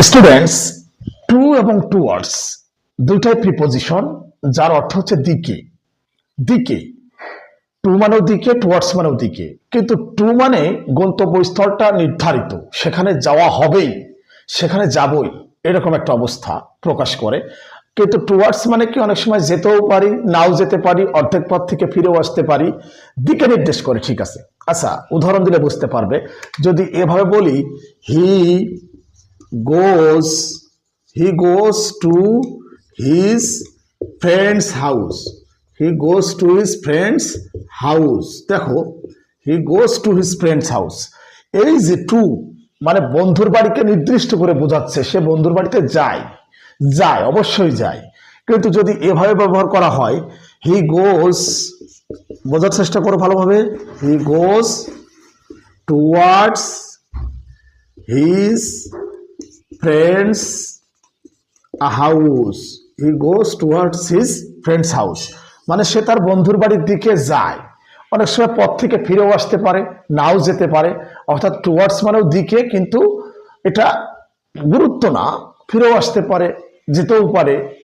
Students, two এবং towards দুইটাই preposition যার অর্থ হচ্ছে দিকে। দিকে টু মানেও দিকে, টুয়ার্ডস মানেও দিকে, কিন্তু টু মানে গন্তব্যস্থলটা নির্ধারিত, সেখানে যাওয়া হবেই, সেখানে যাবই, এরকম একটা অবস্থা প্রকাশ করে। কিন্তু টুয়ার্ডস মানে কি, অনেক সময় যেতেও পারি, নাও যেতে পারি, অর্ধেক পথ থেকে ফিরেও আসতে পারি, দিকে নির্দেশ করে। ঠিক আছে, আচ্ছা উদাহরণ দিলে বুঝতে পারবে। যদি এভাবে বলি, হি goes he goes to his friend's house, he goes to his friend's house। দেখো, he goes to his friend's house, এই যে টু মানে বন্ধুর বাড়িকে নির্দিষ্ট করে বোঝাচ্ছে, সে বন্ধুর বাড়িতে যায়, যায় অবশ্যই যায়। কিন্তু যদি এভাবে ব্যবহার করা হয়, he goes, বোঝার চেষ্টা করো ভালোভাবে, he goes towards his friend's house, he goes towards his friend's house, মানে সে তার বন্ধুর বাড়ির দিকে যায়। অনেক সময় পথ থেকে ফিরেও আসতে পারে, নাও যেতে পারে। অর্থাৎ টুয়ার্ডস মানেও দিকে, কিন্তু এটা গুরুত্ব না, ফিরেও আসতে পারে, যেতেও পারে,